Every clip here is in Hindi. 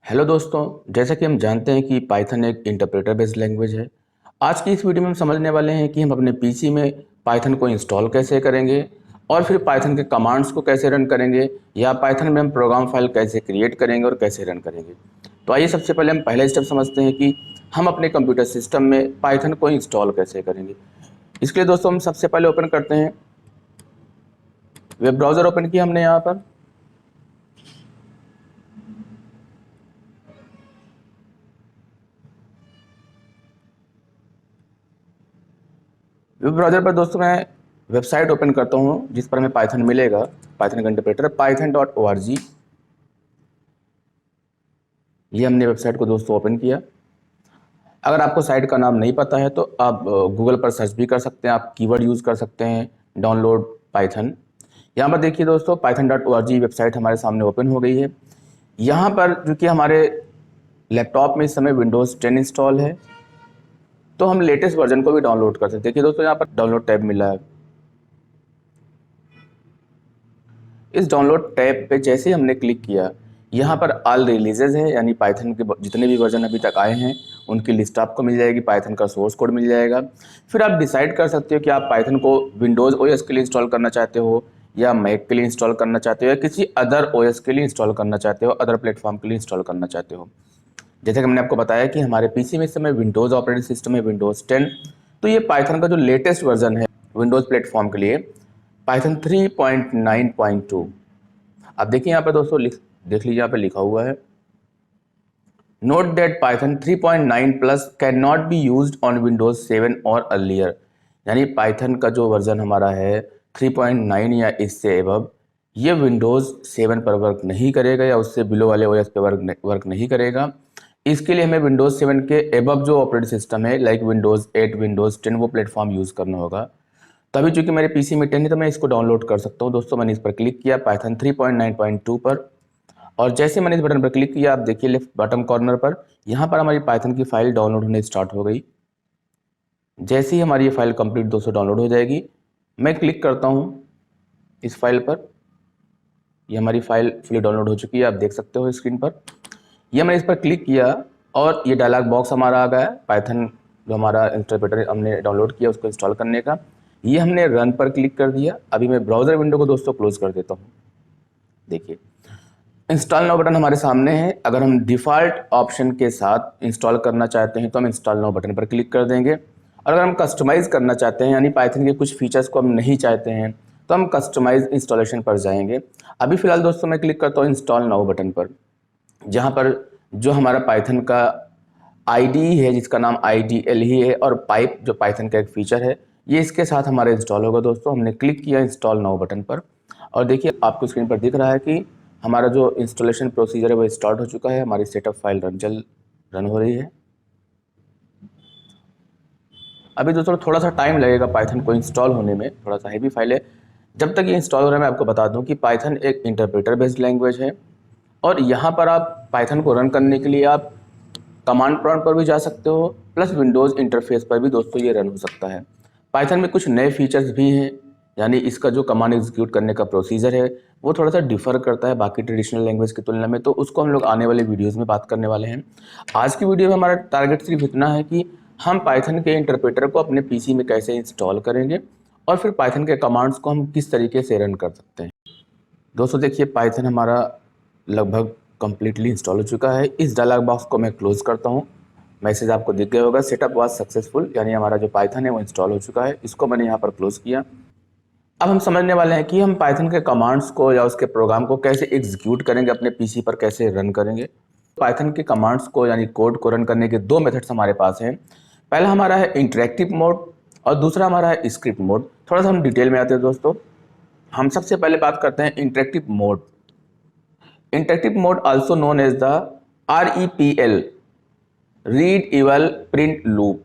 हेलो दोस्तों, जैसा कि हम जानते हैं कि पाइथन एक इंटरप्रेटर बेस्ड लैंग्वेज है। आज की इस वीडियो में हम समझने वाले हैं कि हम अपने पीसी में पाइथन को इंस्टॉल कैसे करेंगे और फिर पाइथन के कमांड्स को कैसे रन करेंगे या पाइथन में हम प्रोग्राम फाइल कैसे क्रिएट करेंगे और कैसे रन करेंगे। तो आइए सबसे पहले हम पहला स्टेप समझते हैं कि हम अपने कंप्यूटर सिस्टम में पाइथन को इंस्टॉल कैसे करेंगे। इसके लिए दोस्तों हम सबसे पहले ओपन करते हैं, वेब ब्राउज़र ओपन किया हमने यहाँ पर। वेब ब्राउज़र पर दोस्तों मैं वेबसाइट ओपन करता हूँ जिस पर हमें पाइथन मिलेगा। पाइथन का इंटरप्रेटर python.org, ये हमने वेबसाइट को दोस्तों ओपन किया। अगर आपको साइट का नाम नहीं पता है तो आप गूगल पर सर्च भी कर सकते हैं, आप कीवर्ड यूज़ कर सकते हैं डाउनलोड पाइथन। यहाँ पर देखिए दोस्तों, python.org वेबसाइट हमारे सामने ओपन हो गई है। यहाँ पर जो कि हमारे लैपटॉप में इस समय विंडोज़ 10 इंस्टॉल है, तो हम लेटेस्ट वर्जन को भी डाउनलोड कर सकते हैं। देखिए दोस्तों, यहाँ पर डाउनलोड टैब मिला है। इस डाउनलोड टैब पे जैसे ही हमने क्लिक किया, यहाँ पर ऑल रिलीजेज है, यानी पाइथन के जितने भी वर्जन अभी तक आए हैं उनकी लिस्ट आपको मिल जाएगी, पाइथन का सोर्स कोड मिल जाएगा। फिर आप डिसाइड कर सकते हो कि आप पाइथन को विंडोज़ ओएस के लिए इंस्टॉल करना चाहते हो या मैक के लिए इंस्टॉल करना चाहते हो या किसी अदर ओएस के लिए इंस्टॉल करना चाहते हो, अदर प्लेटफॉर्म के लिए इंस्टॉल करना चाहते हो। जैसे कि हमने आपको बताया कि हमारे पीसी में इस समय विंडोज़ ऑपरेटिंग सिस्टम है विंडोज़ 10, तो ये पाइथन का जो लेटेस्ट वर्जन है विंडोज़ प्लेटफॉर्म के लिए पाइथन 3.9.2। अब देखिए यहाँ पे दोस्तों देख लीजिए, यहाँ पे लिखा हुआ है note that Python 3.9 plus can not be used on Windows 7 और अर्लियर। यानी पाइथन का जो वर्जन हमारा है 3.9 या इससे एबव, ये विंडोज़ 7 पर वर्क नहीं करेगा या उससे बिलो वाले ओएस पे वर्क नहीं करेगा। इसके लिए हमें विंडोज़ 7 के एबव जो ऑपरेटिंग सिस्टम है लाइक विंडोज़ 8, विंडोज़ 10 वो प्लेटफॉर्म यूज़ करना होगा। तभी चूंकि मेरे पीसी में 10 है तो मैं इसको डाउनलोड कर सकता हूँ। दोस्तों मैंने इस पर क्लिक किया पाइथन 3.9.2 पर, और जैसे मैंने इस बटन पर क्लिक किया आप देखिए लेफ्ट बॉटम कॉर्नर पर यहाँ पर हमारी पाइथन की फाइल डाउनलोड होने स्टार्ट हो गई। जैसे ही हमारी ये फाइल कंप्लीट दोस्तों डाउनलोड हो जाएगी, मैं क्लिक करता हूँ इस फाइल पर। ये हमारी फाइल फुली डाउनलोड हो चुकी है, आप देख सकते हो स्क्रीन पर। यह मैंने इस पर क्लिक किया और ये डायलॉग बॉक्स हमारा आ गया है पाइथन जो हमारा इंटरप्रेटर हमने डाउनलोड किया उसको इंस्टॉल करने का। ये हमने रन पर क्लिक कर दिया। अभी मैं ब्राउज़र विंडो को दोस्तों क्लोज कर देता हूँ। देखिए इंस्टॉल नाउ बटन हमारे सामने है। अगर हम डिफ़ॉल्ट ऑप्शन के साथ इंस्टॉल करना चाहते हैं तो हम इंस्टॉल नाउ बटन पर क्लिक कर देंगे, और अगर हम कस्टमाइज़ करना चाहते हैं यानी पाइथन के कुछ फीचर्स को हम नहीं चाहते हैं तो हम कस्टमाइज इंस्टॉलेशन पर जाएंगे। अभी फ़िलहाल दोस्तों मैं क्लिक करता हूँ इंस्टॉल नाउ बटन पर, जहाँ पर जो हमारा पाइथन का आईडी है जिसका नाम IDL ही है, और पाइप जो पाइथन का एक फीचर है ये इसके साथ हमारा इंस्टॉल होगा। दोस्तों हमने क्लिक किया इंस्टॉल नाउ बटन पर, और देखिए आपको स्क्रीन पर दिख रहा है कि हमारा जो इंस्टॉलेशन प्रोसीजर है वो स्टार्ट हो चुका है। हमारी सेटअप फाइल रन हो रही है। अभी दोस्तों थोड़ा सा टाइम लगेगा पाइथन को इंस्टॉल होने में, थोड़ा सा हैवी फाइल है। जब तक ये इंस्टॉल हो रहा है मैं आपको बता दूं कि पाइथन एक इंटरप्रेटर बेस्ड लैंग्वेज है, और यहाँ पर आप पाइथन को रन करने के लिए आप कमांड प्रॉम्प्ट पर भी जा सकते हो, प्लस विंडोज़ इंटरफेस पर भी दोस्तों ये रन हो सकता है। पाइथन में कुछ नए फीचर्स भी हैं, यानी इसका जो कमांड एग्जीक्यूट करने का प्रोसीजर है वो थोड़ा सा डिफर करता है बाकी ट्रेडिशनल लैंग्वेज की तुलना में, तो उसको हम लोग आने वाले वीडियोज़ में बात करने वाले हैं। आज की वीडियो में हमारा टारगेट सिर्फ इतना है कि हम पाइथन के इंटरप्रेटर को अपने पीसी में कैसे इंस्टॉल करेंगे और फिर पाइथन के कमांड्स को हम किस तरीके से रन कर सकते हैं। दोस्तों देखिए पाइथन हमारा लगभग कम्प्लीटली इंस्टॉल हो चुका है। इस डायलॉग बॉक्स को मैं क्लोज करता हूँ। मैसेज आपको दिख गया होगा सेटअप वाज सक्सेसफुल, यानी हमारा जो पाइथन है वो इंस्टॉल हो चुका है। इसको मैंने यहाँ पर क्लोज किया। अब हम समझने वाले हैं कि हम पाइथन के कमांड्स को या उसके प्रोग्राम को कैसे एग्जीक्यूट करेंगे, अपने पीसी पर कैसे रन करेंगे। पाइथन के कमांड्स को यानी कोड को रन करने के दो मेथड्स हमारे पास हैं। पहला हमारा है इंटरेक्टिव मोड और दूसरा हमारा है स्क्रिप्ट मोड। थोड़ा सा हम डिटेल में आते हैं दोस्तों। हम सबसे पहले बात करते हैं interactive mode. Interactive mode, also known as the REPL, read eval print loop,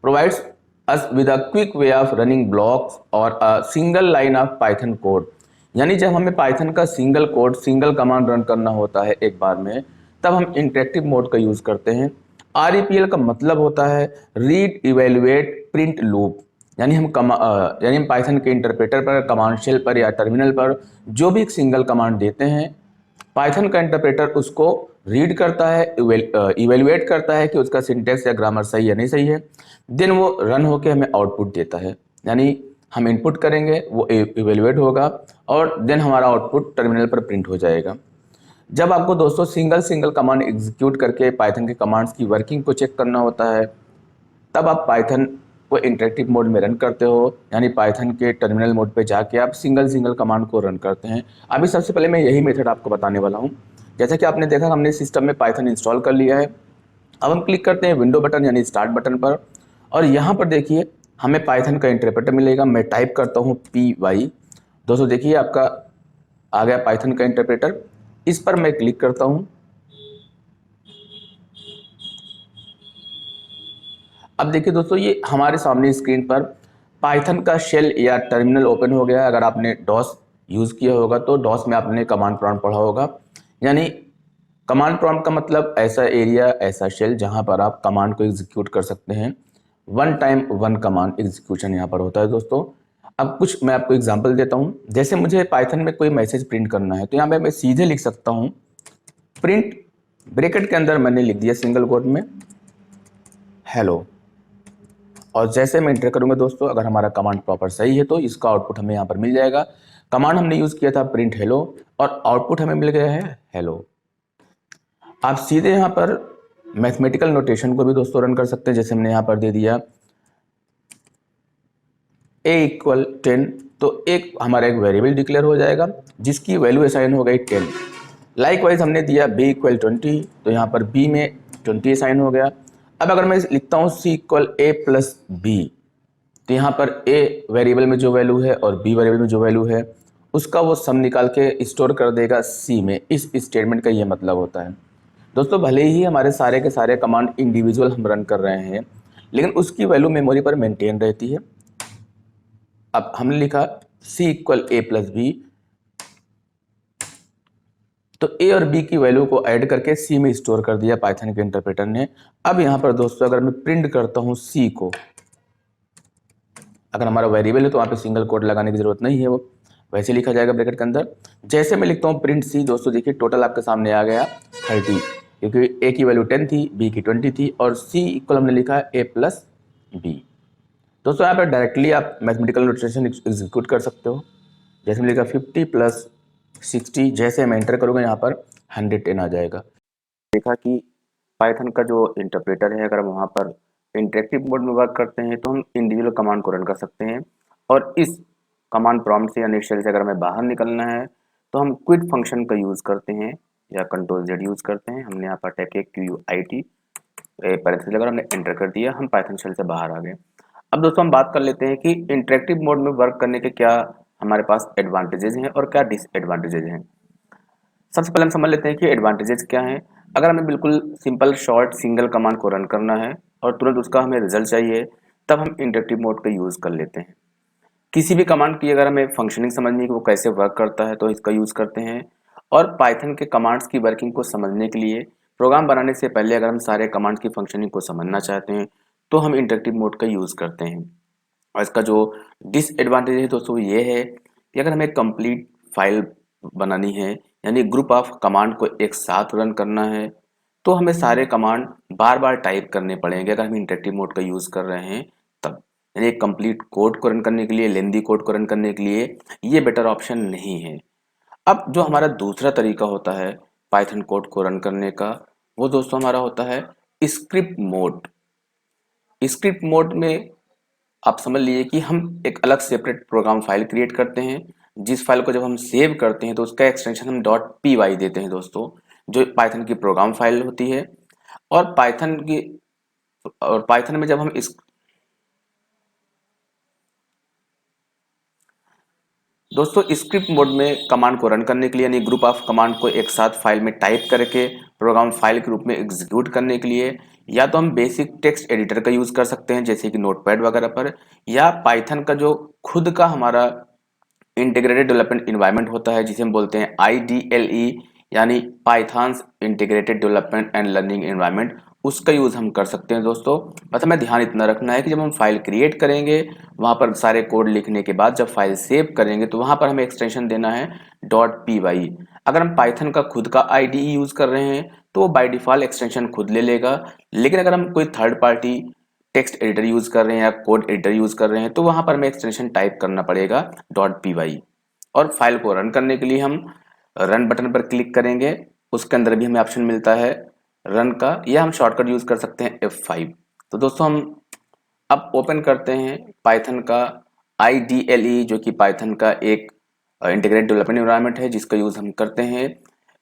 provides us with a quick way of running blocks or a single line of Python code। यानी जब हमें पाइथन का single code single command run करना होता है एक बार में, तब हम इंटरेक्टिव मोड का यूज़ करते हैं। REPL का मतलब होता है रीड इवेलुएट प्रिंट लूप। यानी हम पाइथन के इंटरप्रेटर पर, कमांड शेल पर या टर्मिनल पर जो भी एक सिंगल कमांड देते हैं, पाइथन का इंटरप्रेटर उसको रीड करता है, इवेलुएट करता है कि उसका सिंटेक्स या ग्रामर सही है नहीं सही है, देन वो रन होके हमें आउटपुट देता है। यानी हम इनपुट करेंगे, वो इवेलुएट होगा और देन हमारा आउटपुट टर्मिनल पर प्रिंट हो जाएगा। जब आपको दोस्तों सिंगल सिंगल कमांड एग्जीक्यूट करके पाइथन के कमांड्स की वर्किंग को चेक करना होता है, तब आप पाइथन को इंटरेक्टिव मोड में रन करते हो, यानी पाइथन के टर्मिनल मोड पे जाके आप सिंगल सिंगल कमांड को रन करते हैं। अभी सबसे पहले मैं यही मेथड आपको बताने वाला हूँ। जैसा कि आपने देखा, हमने सिस्टम में पाइथन इंस्टॉल कर लिया है। अब हम क्लिक करते हैं विंडो बटन यानी स्टार्ट बटन पर, और यहाँ पर देखिए हमें पाइथन का इंटरप्रेटर मिलेगा। मैं टाइप करता हूँ py। दोस्तों देखिए आपका आ गया पाइथन का इंटरप्रेटर। इस पर मैं क्लिक करता हूँ। अब देखिए दोस्तों, ये हमारे सामने स्क्रीन पर पाइथन का शेल या टर्मिनल ओपन हो गया। अगर आपने डॉस यूज़ किया होगा तो डॉस में आपने कमांड प्रॉम्प्ट पढ़ा होगा। यानी कमांड प्रॉम्प्ट का मतलब ऐसा एरिया, ऐसा शेल जहां पर आप कमांड को एग्जीक्यूट कर सकते हैं। One time one command execution यहाँ पर होता है दोस्तों। अब कुछ मैं आपको एग्जांपल देता हूँ। जैसे मुझे पाइथन में कोई मैसेज प्रिंट करना है तो यहाँ पे मैं सीधे लिख सकता हूँ प्रिंट, ब्रैकेट के अंदर मैंने लिख दिया सिंगल कोट में हेलो, और जैसे मैं इंटर करूंगा दोस्तों, अगर हमारा कमांड प्रॉपर सही है तो इसका आउटपुट हमें यहाँ पर मिल जाएगा। कमांड हमने यूज़ किया था प्रिंट हेलो और आउटपुट हमें मिल गया है हेलो। आप सीधे यहाँ पर मैथमेटिकल नोटेशन को भी दोस्तों रन कर सकते हैं। जैसे हमने यहाँ पर दे दिया a इक्वल 10, तो एक हमारा एक वेरिएबल डिक्लेयर हो जाएगा जिसकी वैल्यू असाइन हो गई 10। लाइकवाइज हमने दिया b इक्वल 20, तो यहाँ पर b में 20 असाइन हो गया। अब अगर मैं लिखता हूँ c equal a plus b, तो यहाँ पर a वेरिएबल में जो वैल्यू है और b वेरिएबल में जो वैल्यू है उसका वो सम निकाल के स्टोर कर देगा c में। इस स्टेटमेंट का ये मतलब होता है दोस्तों। भले ही हमारे सारे के सारे कमांड इंडिविजुअल हम रन कर रहे हैं, लेकिन उसकी वैल्यू मेमोरी पर मेंटेन रहती है। अब हमने लिखा c equal a plus b, तो a और b की वैल्यू को ऐड करके c में स्टोर कर दिया पाइथन के इंटरप्रेटर ने। अब यहाँ पर दोस्तों अगर मैं प्रिंट करता हूँ c को, अगर हमारा वेरिएबल है तो वहाँ पे सिंगल कोट लगाने की जरूरत नहीं है, वो वैसे लिखा जाएगा ब्रैकेट के अंदर। जैसे मैं लिखता हूँ प्रिंट c, दोस्तों देखिए टोटल आपके सामने आ गया 30, क्योंकि a की वैल्यू 10 थी, b की 20 थी और c इक्वल हमने लिखा है a प्लस बी। दोस्तों यहाँ पर डायरेक्टली आप मैथमेटिकल नोटेशन एग्जीक्यूट कर सकते हो। जैसे मैंने लिखा 50 प्लस 60, जैसे मैं एंटर करूँगा यहाँ पर 110 आ जाएगा। देखा कि पाइथन का जो इंटरप्रेटर है, अगर हम वहाँ पर इंटरेक्टिव मोड में वर्क करते हैं तो हम इंडिविजुअल कमांड को रन कर सकते हैं। और इस कमांड प्रॉम्प्ट से या नेट शेल से अगर हमें बाहर निकलना है तो हम क्विट फंक्शन का यूज़ करते हैं या कंट्रोल जेड यूज़ करते हैं। हमने यहाँ पर टाइप किया QUIT, पैरेंथेसिस लगाकर हमने एंटर कर दिया, हम पाइथन शेल से बाहर आ गए। अब दोस्तों हम बात कर लेते हैं कि इंटरेक्टिव मोड में वर्क करने के क्या हमारे पास एडवांटेजेस हैं और क्या डिसएडवांटेजेस हैं। सबसे पहले हम समझ लेते हैं कि एडवांटेजेस क्या हैं। अगर हमें बिल्कुल सिंपल शॉर्ट सिंगल कमांड को रन करना है और तुरंत उसका हमें रिजल्ट चाहिए, तब हम इंटरेक्टिव मोड का यूज़ कर लेते हैं। किसी भी कमांड की अगर हमें फंक्शनिंग समझनी है कि वो कैसे वर्क करता है तो इसका यूज़ करते हैं। और पाइथन के कमांड्स की वर्किंग को समझने के लिए प्रोग्राम बनाने से पहले अगर हम सारे कमांड्स की फंक्शनिंग को समझना चाहते हैं तो हम इंटरेक्टिव मोड का यूज़ करते हैं। और इसका जो डिसएडवांटेज है दोस्तों ये है कि अगर हमें कंप्लीट फाइल बनानी है, यानी ग्रुप ऑफ कमांड को एक साथ रन करना है, तो हमें सारे कमांड बार बार टाइप करने पड़ेंगे अगर हम इंटरेक्टिव मोड का यूज़ कर रहे हैं तब। यानी एक कंप्लीट कोड को रन करने के लिए, लेंदी कोड को रन करने के लिए ये बेटर ऑप्शन नहीं है। अब जो हमारा दूसरा तरीका होता है पाइथन कोड को रन करने का, वो दोस्तों हमारा होता है स्क्रिप्ट मोड। स्क्रिप्ट मोड में आप समझ लीजिए कि हम एक अलग सेपरेट प्रोग्राम फाइल क्रिएट करते हैं, जिस फाइल को जब हम सेव करते हैं तो उसका एक्सटेंशन हम .py देते हैं दोस्तों, जो पाइथन की प्रोग्राम फाइल होती है। और पाइथन में जब हम इस दोस्तों स्क्रिप्ट मोड में कमांड को रन करने के लिए, यानी ग्रुप ऑफ कमांड को एक साथ फाइल में टाइप करके प्रोग्राम फाइल के रूप में एग्जीक्यूट करने के लिए, या तो हम बेसिक टेक्स्ट एडिटर का यूज़ कर सकते हैं जैसे कि नोटपैड वगैरह पर, या पाइथन का जो खुद का हमारा इंटीग्रेटेड डेवलपमेंट इन्वायरमेंट होता है जिसे हम बोलते हैं IDLE, यानी pythons integrated development and learning environment, उसका यूज़ हम कर सकते हैं दोस्तों। बस हमें ध्यान इतना रखना है कि जब हम फाइल क्रिएट करेंगे वहाँ पर सारे कोड लिखने के बाद जब फाइल सेव करेंगे तो वहाँ पर हमें एक्सटेंशन देना है .py। अगर हम पाइथन का खुद का IDE यूज़ कर रहे हैं तो वो बाय डिफ़ॉल्ट एक्सटेंशन खुद ले लेगा। लेकिन अगर हम कोई third party text editor use कर रहे हैं या कोड एडिटर यूज़ कर रहे हैं तो वहाँ पर हमें एक्सटेंशन टाइप करना पड़ेगा .py। और फाइल को रन करने के लिए हम रन बटन पर क्लिक करेंगे, उसके अंदर भी हमें ऑप्शन मिलता है रन का, या हम शॉर्टकट यूज़ कर सकते हैं F5। तो दोस्तों हम अब ओपन करते हैं पाइथन का IDLE, जो कि पाइथन का एक इंटीग्रेटेड डेवलपमेंट एनवायरनमेंट है जिसका यूज़ हम करते हैं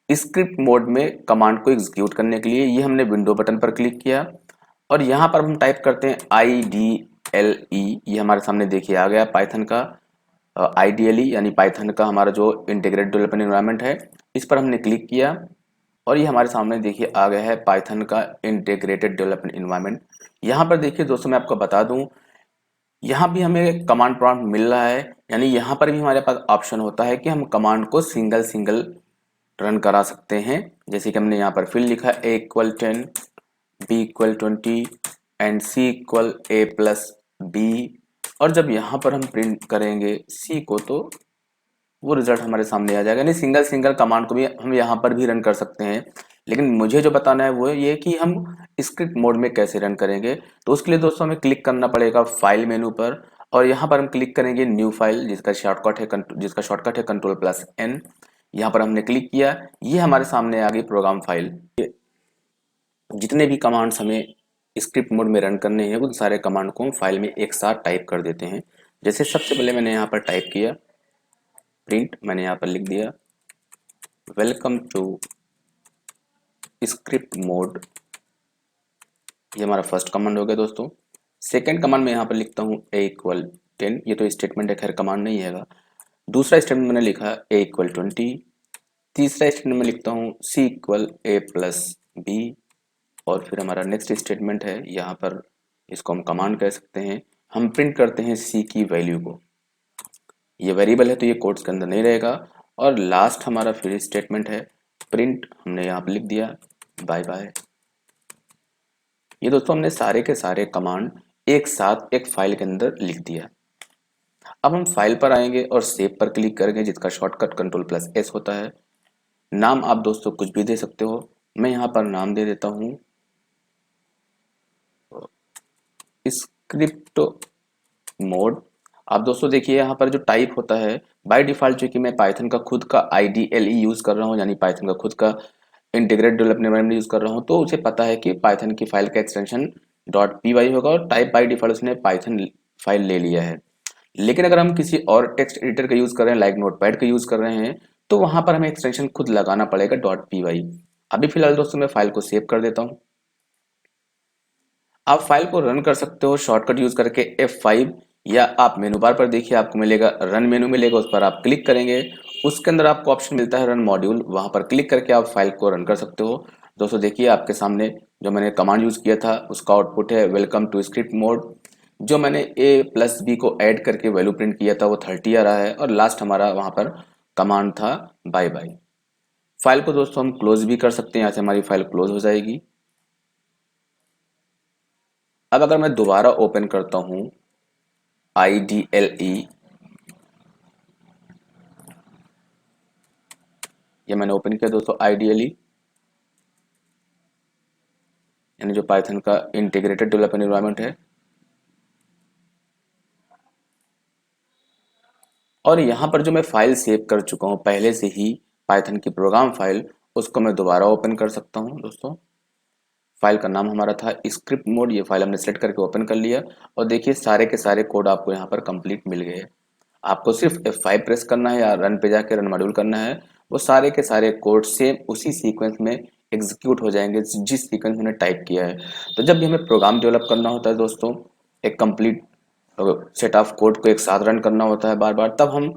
स्क्रिप्ट मोड में कमांड को एग्जीक्यूट करने के लिए। ये हमने विंडो बटन पर क्लिक किया और यहाँ पर हम टाइप करते हैं IDLE। ये हमारे सामने देखिए आ गया पाइथन का IDLE, यानी पाइथन का हमारा जो इंटीग्रेटेड डेवलपमेंट एनवायरनमेंट है। इस पर हमने क्लिक किया और ये हमारे सामने देखिए आ गया है पाइथन का इंटीग्रेटेड डेवलपमेंट एनवायरनमेंट। यहाँ पर देखिए दोस्तों मैं आपको बता दूं, यहाँ भी हमें कमांड प्रॉम्प्ट मिल रहा है, यानी यहाँ पर भी हमारे पास ऑप्शन होता है कि हम कमांड को सिंगल सिंगल रन करा सकते हैं। जैसे कि हमने यहाँ पर फिर लिखा A = 10, B = 20 and C = A + B। और जब यहाँ पर हम प्रिंट करेंगे C को तो वो रिजल्ट हमारे सामने आ जाएगा। यानी सिंगल सिंगल कमांड को भी हम यहाँ पर भी रन कर सकते हैं। लेकिन मुझे जो बताना है वो ये कि हम स्क्रिप्ट मोड में कैसे रन करेंगे। तो उसके लिए दोस्तों हमें क्लिक करना पड़ेगा फाइल मेनू पर और यहाँ पर हम क्लिक करेंगे न्यू फाइल, जिसका शॉर्टकट है Ctrl+N। यहाँ पर हमने क्लिक किया, ये हमारे सामने आ गई प्रोग्राम फाइल। जितने भी कमांड्स हमें स्क्रिप्ट मोड में रन करने हैं उन सारे कमांड को हम फाइल में एक साथ टाइप कर देते हैं। जैसे सबसे पहले मैंने यहाँ पर टाइप किया प्रिंट, मैंने यहाँ पर लिख दिया वेलकम टू स्क्रिप्ट मोड। ये हमारा फर्स्ट कमांड हो गया दोस्तों। सेकंड कमांड में यहाँ पर लिखता हूँ A = 10। ये तो स्टेटमेंट है, खैर कमांड नहीं है। दूसरा स्टेटमेंट मैंने लिखा A = 20। तीसरा स्टेटमेंट में लिखता हूँ C = A + B। और फिर हमारा नेक्स्ट स्टेटमेंट है, यहाँ पर इसको हम कमांड कह सकते हैं। हम प्रिंट करते हैं C की वैल्यू को। ये वेरिएबल है तो ये कोड्स के अंदर नहीं रहेगा। और लास्ट हमारा फिर स्टेटमेंट है प्रिंट, हमने यहाँ पर लिख दिया बाय बाय। ये दोस्तों हमने सारे के सारे कमांड एक साथ एक फाइल के अंदर लिख दिया। अब हम फाइल पर आएंगे और सेव पर क्लिक करेंगे, जिसका शॉर्टकट Ctrl+S होता है। नाम आप दोस्तों कुछ भी दे सकते हो, मैं यहाँ पर नाम दे देता हूँ स्क्रिप्ट मोड। आप दोस्तों देखिए यहाँ पर जो टाइप होता है बाय डिफॉल्ट, जो कि मैं पाइथन का खुद का IDLE यूज़ कर रहा हूँ, यानी पाइथन का खुद का इंटीग्रेटेड डेवलपमेंट एनवायरनमेंट यूज़ कर रहा हूँ, तो उसे पता है कि पाइथन की फाइल का एक्सटेंशन .py होगा और टाइप बाय डिफॉल्ट उसने पाइथन फाइल ले लिया है। लेकिन अगर हम किसी और टेक्स्ट एडिटर का यूज़ कर रहे हैं, लाइक नोटपैड का यूज़ कर रहे हैं, तो वहाँ पर हमें एक्सटेंशन खुद लगाना पड़ेगा .py। अभी फिलहाल दोस्तों मैं फाइल को सेव कर देता हूँ। आप फाइल को रन कर सकते हो शॉर्टकट यूज करके F5, या आप मेनू बार पर देखिए आपको मिलेगा रन मेनू मिलेगा, उस पर आप क्लिक करेंगे, उसके अंदर आपको ऑप्शन मिलता है रन मॉड्यूल, वहां पर क्लिक करके आप फाइल को रन कर सकते हो। दोस्तों देखिए आपके सामने जो मैंने कमांड यूज किया था उसका आउटपुट है वेलकम टू स्क्रिप्ट मोड। जो मैंने A+B को ऐड करके वैल्यू प्रिंट किया था वो 30 आ रहा है और लास्ट हमारा वहां पर कमांड था बाय बाय। फाइल को दोस्तों हम क्लोज भी कर सकते हैं, यहाँ से हमारी फाइल क्लोज हो जाएगी। अब अगर मैं दोबारा ओपन करता हूं IDLE, ये मैंने ओपन किया दोस्तों IDLE, यानी जो पाइथन का इंटीग्रेटेड डेवलपमेंट एनवायरनमेंट है। और यहाँ पर जो मैं फाइल सेव कर चुका हूँ पहले से ही पाइथन की प्रोग्राम फाइल, उसको मैं दोबारा ओपन कर सकता हूँ दोस्तों। फाइल का नाम हमारा था स्क्रिप्ट मोड, ये फाइल हमने सेलेक्ट करके ओपन कर लिया और देखिए सारे के सारे कोड आपको यहाँ पर कंप्लीट मिल गए। आपको सिर्फ F5 प्रेस करना है या रन पे जाके रन मॉड्यूल करना है, वो सारे के सारे कोड सेम उसी सीक्वेंस में एग्जीक्यूट हो जाएंगे जिस सीक्वेंस में टाइप किया है। तो जब भी हमें प्रोग्राम डेवलप करना होता है दोस्तों, एक कंप्लीट सेट ऑफ कोड को एक साथ रन करना होता है बार बार, तब हम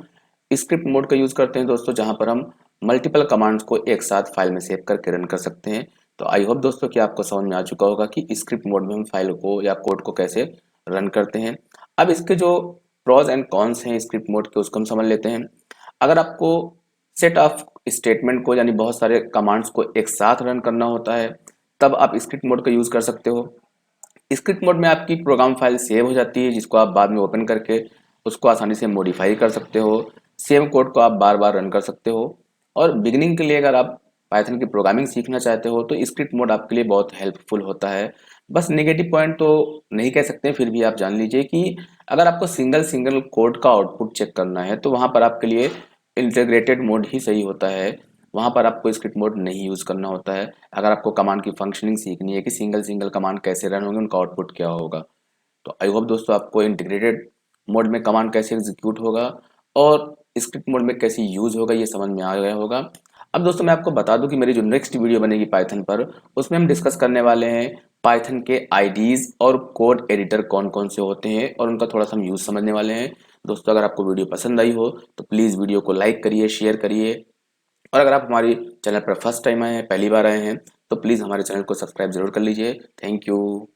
स्क्रिप्ट मोड का यूज करते हैं दोस्तों, जहां पर हम मल्टीपल कमांड्स को एक साथ फाइल में सेव करके रन कर सकते हैं। तो आई होप दोस्तों कि आपको समझ में आ चुका होगा कि स्क्रिप्ट मोड में हम फाइल को या कोड को कैसे रन करते हैं। अब इसके जो प्रोज एंड कॉन्स हैं स्क्रिप्ट मोड के, उसको हम समझ लेते हैं। अगर आपको सेट ऑफ स्टेटमेंट को यानी बहुत सारे कमांड्स को एक साथ रन करना होता है, तब आप स्क्रिप्ट मोड का यूज कर सकते हो। स्क्रिप्ट मोड में आपकी प्रोग्राम फाइल सेव हो जाती है, जिसको आप बाद में ओपन करके उसको आसानी से मॉडिफाई कर सकते हो। सेम कोड को आप बार बार रन कर सकते हो। और बिगिनिंग के लिए अगर आप पाइथन की प्रोग्रामिंग सीखना चाहते हो तो स्क्रिप्ट मोड आपके लिए बहुत हेल्पफुल होता है। बस नेगेटिव पॉइंट तो नहीं कह सकते, फिर भी आप जान लीजिए कि अगर आपको सिंगल सिंगल कोड का आउटपुट चेक करना है तो वहाँ पर आपके लिए इंटीग्रेटेड मोड ही सही होता है। वहाँ पर आपको स्क्रिप्ट मोड नहीं यूज़ करना होता है। अगर आपको कमांड की फंक्शनिंग सीखनी है कि सिंगल सिंगल कमांड कैसे रन होंगे, उनका आउटपुट क्या होगा, तो आई होप दोस्तों आपको इंटीग्रेटेड मोड में कमांड कैसे एग्जीक्यूट होगा और स्क्रिप्ट मोड में कैसे यूज़ होगा ये समझ में आ गया होगा। अब दोस्तों मैं आपको बता दूं कि मेरी जो नेक्स्ट वीडियो बनेगी पाइथन पर, उसमें हम डिस्कस करने वाले हैं पाइथन के आईडीज और कोड एडिटर कौन कौन से होते हैं और उनका थोड़ा सा हम यूज़ समझने वाले हैं। दोस्तों अगर आपको वीडियो पसंद आई हो तो प्लीज़ वीडियो को लाइक करिए, शेयर करिए, और अगर आप हमारी चैनल पर फर्स्ट टाइम आए हैं, पहली बार आए हैं, तो प्लीज़ हमारे चैनल को सब्सक्राइब जरूर कर लीजिए। Thank you.